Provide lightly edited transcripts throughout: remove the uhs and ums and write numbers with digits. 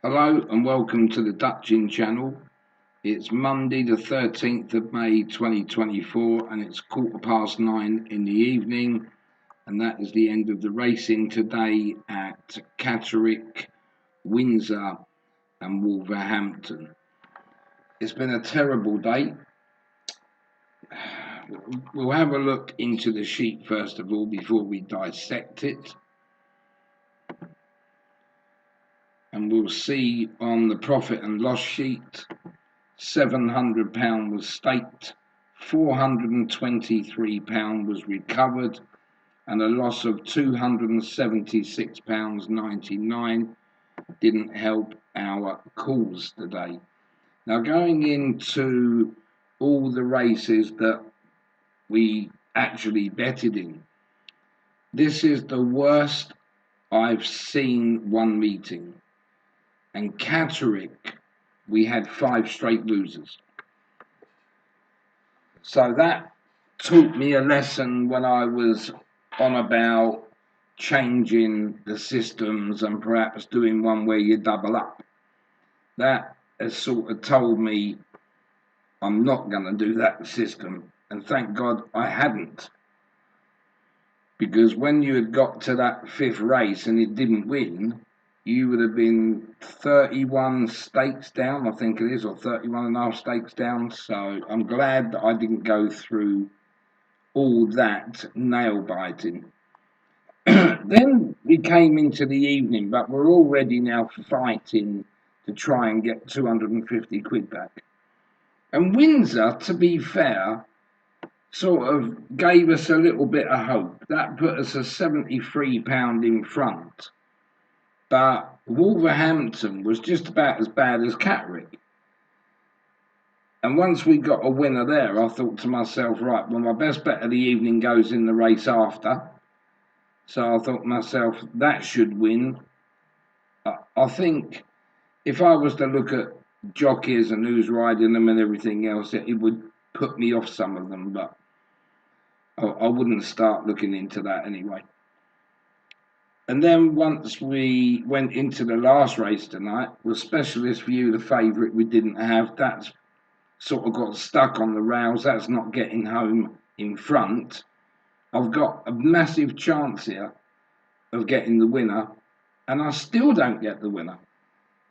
Hello and welcome to the Dutchin channel. It's Monday the 13th of May 2024 and it's 9:15 in the evening, and that is the end of the racing today at Catterick, Windsor and Wolverhampton. It's been a terrible day. We'll have a look into the sheet first of all before we dissect it. And we'll see on the profit and loss sheet, £700 was staked, £423 was recovered, and a loss of £276.99 didn't help our cause today. Now, going into all the races that we actually betted in, this is the worst I've seen one meeting. And Catterick, we had 5 straight losers. So that taught me a lesson when I was on about changing the systems and perhaps doing one where you double up. That has sort of told me I'm not going to do that system, and thank God I hadn't. Because when you had got to that 5th race and it didn't win, you would have been 31 stakes down, I think it is, or 31 and a half stakes down. So I'm glad that I didn't go through all that nail biting. Then we came into the evening, but we're already now fighting to try and get 250 quid back. And Windsor, to be fair, sort of gave us a little bit of hope. That put us a £73 in front. But Wolverhampton was just about as bad as Catterick. And once we got a winner there, I thought to myself, right, well, my best bet of the evening goes in the race after. So I thought to myself, that should win. I think if I was to look at jockeys and who's riding them and everything else, it would put me off some of them. But I wouldn't start looking into that anyway. And then once we went into the last race tonight, the Specialist View, the favourite we didn't have, that's sort of got stuck on the rails. That's not getting home in front. I've got a massive chance here of getting the winner, and I still don't get the winner.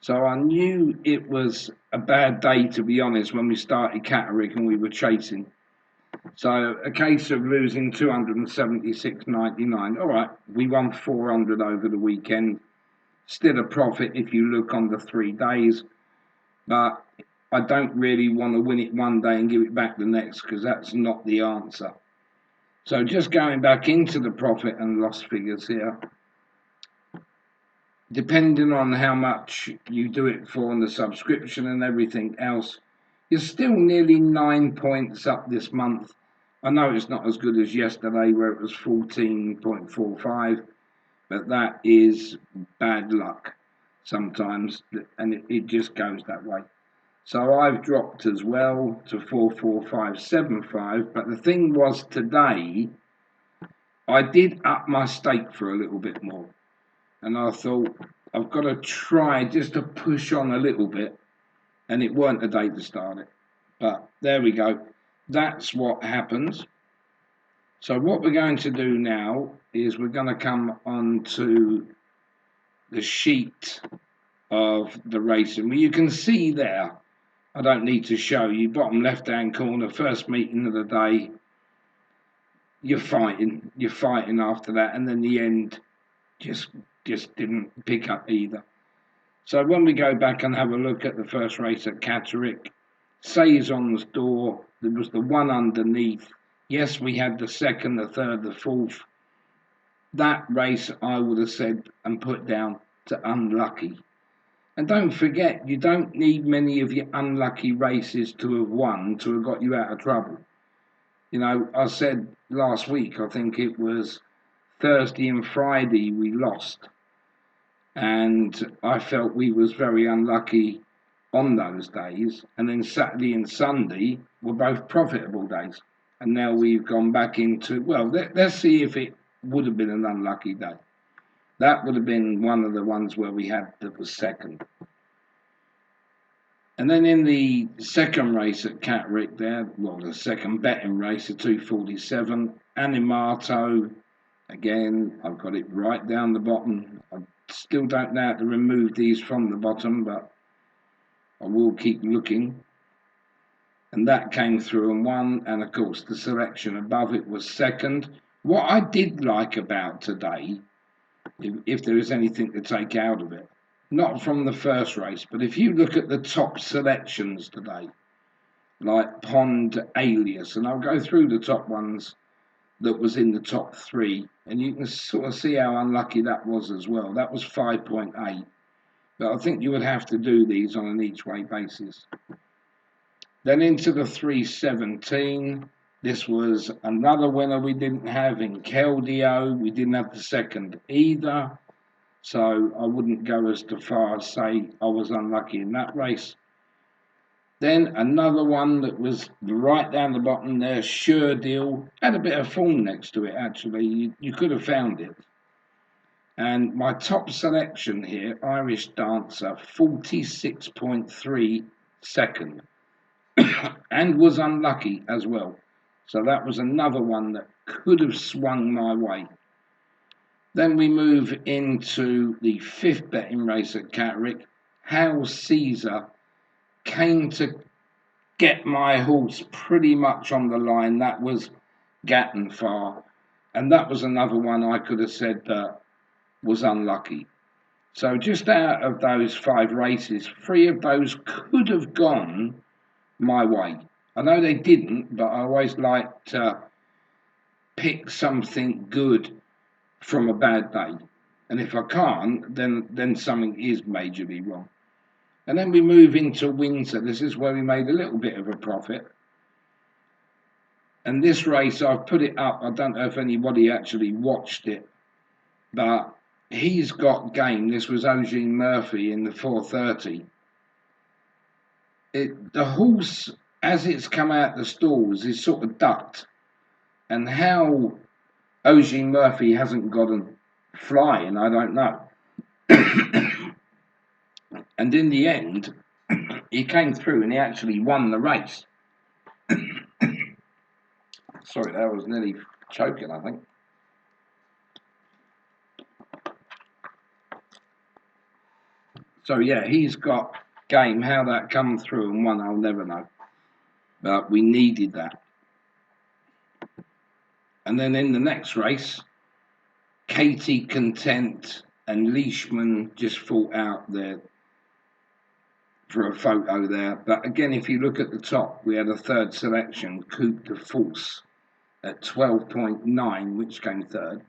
So I knew it was a bad day, to be honest, when we started Catterick and we were chasing. So a case of losing 276.99. All right, we won 400 over the weekend. Still a profit if you look on the 3 days. But I don't really want to win it one day and give it back the next, because that's not the answer. So just going back into the profit and loss figures here. Depending on how much you do it for on the subscription and everything else, you're still nearly 9 points up this month. I know it's not as good as yesterday where it was 14.45, but that is bad luck sometimes, and it just goes that way. So I've dropped as well to 44575, but the thing was today, I did up my stake for a little bit more. And I thought, I've got to try just to push on a little bit. And it weren't a day to start it. But there we go. That's what happens. So what we're going to do now is we're going to come on to the sheet of the racing. Well, you can see there, I don't need to show you, bottom left-hand corner, first meeting of the day. You're fighting after that. And then the end just didn't pick up either. So when we go back and have a look at the first race at Catterick, Saison's Door, there was the one underneath. Yes, we had the second, the third, the fourth. That race I would have said and put down to unlucky. And don't forget, you don't need many of your unlucky races to have won to have got you out of trouble. You know, I said last week, I think it was Thursday and Friday we lost. And I felt we was very unlucky on those days. And then Saturday and Sunday were both profitable days. And now we've gone back into, well, let's see if it would have been an unlucky day. That would have been one of the ones where we had that was second. And then in the second race at Catterick there, well, the second betting race, the 247, Animato, again, I've got it right down the bottom. I still don't know how to remove these from the bottom, but I will keep looking. And that came through and won, and of course the selection above it was second. What I did like about today, if there is anything to take out of it, not from the first race, but if you look at the top selections today, like Pond Alias, and I'll go through the top ones that was in the top three, and you can sort of see how unlucky that was as well. That was 5.8, but I think you would have to do these on an each way basis. Then into the 317, this was another winner we didn't have in Keldeo. We didn't have the second either, so I wouldn't go as far as say I was unlucky in that race. Then another one that was right down the bottom there, Sure Deal, had a bit of form next to it actually. You could have found it. And my top selection here, Irish Dancer, 46.3 second. And was unlucky as well. So that was another one that could have swung my way. Then we move into the fifth betting race at Catterick. How Caesar came to get my horse pretty much on the line. That was Gatton Far. And that was another one I could have said that was unlucky. So just out of those 5 races, 3 of those could have gone my way. I know they didn't, but I always like to pick something good from a bad day. And if I can't, then something is majorly wrong. And then we move into Windsor. This is where we made a little bit of a profit. And this race, I've put it up. I don't know if anybody actually watched it, but he's got game. This was Eugene Murphy in the 430. The horse, as it's come out the stalls, is sort of ducked. And how Eugene Murphy hasn't gotten flying, I don't know. And in the end, he came through and he actually won the race. Sorry, that was nearly choking, I think. So yeah, he's got game. How that come through and won, I'll never know. But we needed that. And then in the next race, Katie Content and Leishman just fought out there for a photo there. But again, if you look at the top, we had a third selection, Coupe de Force, at 12.9, which came third.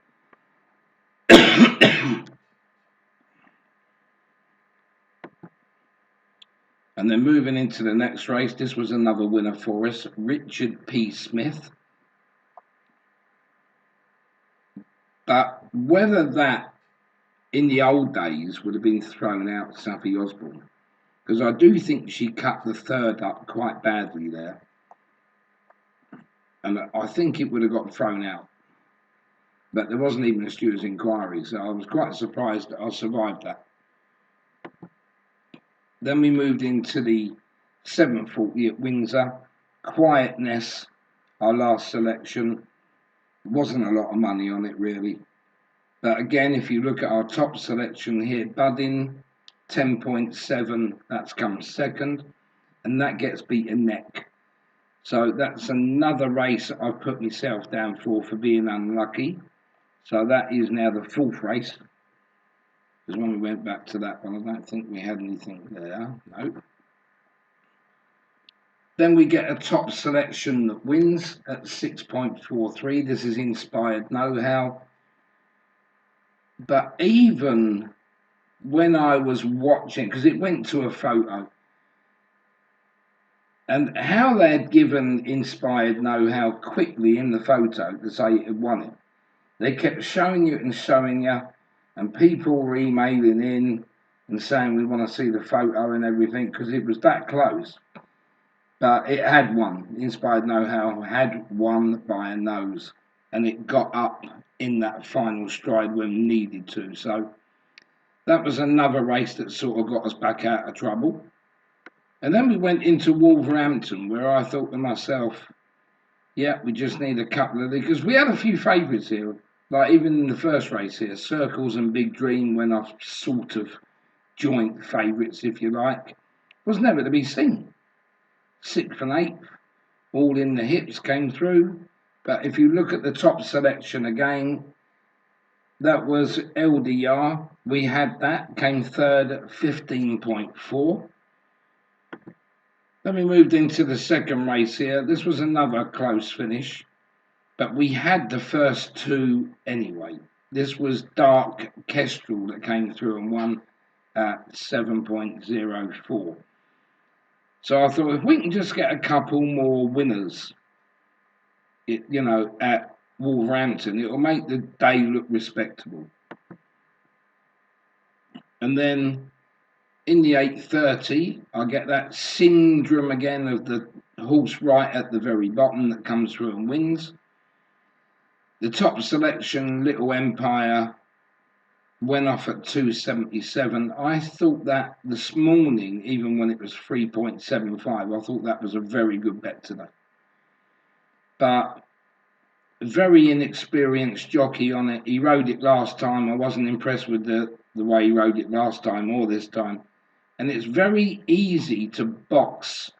And then moving into the next race, this was another winner for us, Richard P. Smith. But whether that in the old days would have been thrown out, Sophie Osborne, because I do think she cut the third up quite badly there. And I think it would have got thrown out. But there wasn't even a steward's inquiry, so I was quite surprised that I survived that. Then we moved into the 740 at Windsor. Quietness, our last selection. Wasn't a lot of money on it, really. But again, if you look at our top selection here, Budding, 10.7, that's come second. And that gets beaten neck. So that's another race I've put myself down for being unlucky. So that is now the 4th race. Because when we went back to that one, I don't think we had anything there. No. Then we get a top selection that wins at 6.43. This is Inspired Know-How. But even when I was watching, because it went to a photo, and how they had given Inspired Know-How quickly in the photo to say it had won it. They kept showing you and showing you, and people were emailing in and saying we want to see the photo and everything because it was that close. But it had won. Inspired Know-How had won by a nose, and it got up in that final stride when needed to. So that was another race that sort of got us back out of trouble. And then we went into Wolverhampton, where I thought to myself, yeah, we just need a couple of these, because we had a few favourites here. Like even in the first race here, Circles and Big Dream went off sort of joint favourites, if you like. Was never to be seen. 6th and 8th, all in the hips, came through. But if you look at the top selection again, that was LDR. We had that, came third at 15.4. Then we moved into the second race here. This was another close finish, but we had the first two anyway. This was Dark Kestrel that came through and won at 7.04. So I thought if we can just get a couple more winners, at Wolverhampton, it'll make the day look respectable. And then in the 8:30, I get that syndrome again of the horse right at the very bottom that comes through and wins. The top selection, Little Empire, went off at 277. I thought that this morning, even when it was 3.75, I thought that was a very good bet today. But very inexperienced jockey on it. He rode it last time. I wasn't impressed with the way he rode it last time or this time. And it's very easy to box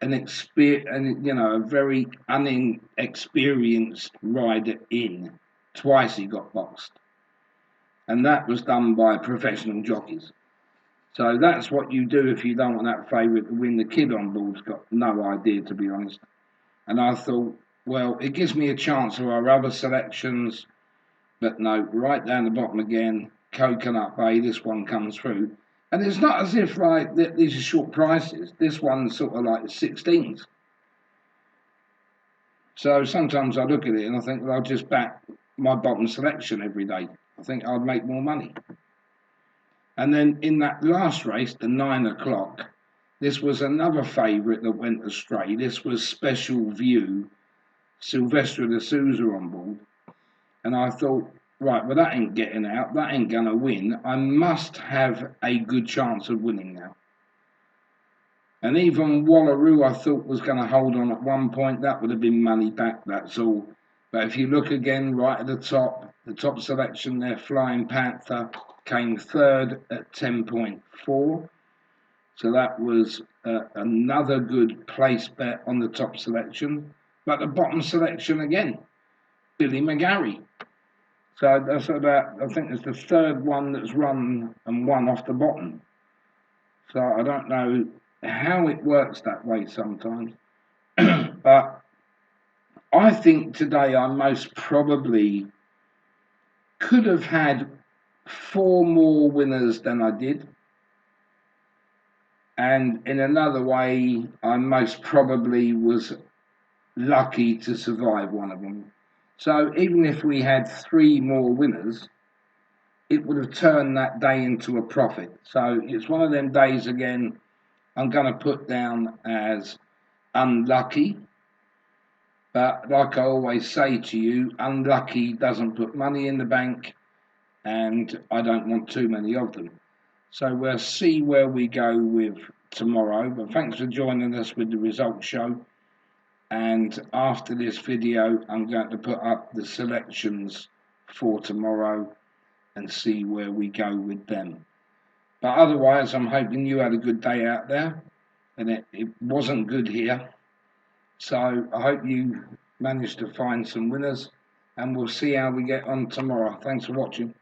a very inexperienced rider in. Twice he got boxed. And that was done by professional jockeys. So that's what you do if you don't want that favourite to win. The kid on board's got no idea, to be honest. And I thought, well, it gives me a chance of our other selections. But no, right down the bottom again, Coconut Bay, this one comes through. And it's not as if like these are short prices. This one's sort of like 16s. So sometimes I look at it and I think, well, I'll just back my bottom selection every day. I think I'd make more money. And then in that last race, the 9 o'clock, this was another favourite that went astray. This was Special View, Sylvester de Souza on board. And I thought, right, well, that ain't getting out. That ain't going to win. I must have a good chance of winning now. And even Wallaroo, I thought, was going to hold on at one point. That would have been money back, that's all. But if you look again right at the top selection there, Flying Panther, came third at 10.4. So that was another good place bet on the top selection. But the bottom selection again, Billy McGarry. So that's about, I think it's the third one that's run and won off the bottom. So I don't know how it works that way sometimes. But I think today I most probably could have had 4 more winners than I did. And in another way, I most probably was lucky to survive one of them. So even if we had 3 more winners, it would have turned that day into a profit. So it's one of them days again I'm going to put down as unlucky. But like I always say to you, unlucky doesn't put money in the bank, and I don't want too many of them. So we'll see where we go with tomorrow. But thanks for joining us with the results show. And after this video, I'm going to put up the selections for tomorrow and see where we go with them. But otherwise, I'm hoping you had a good day out there. And it wasn't good here. So I hope you managed to find some winners. And we'll see how we get on tomorrow. Thanks for watching.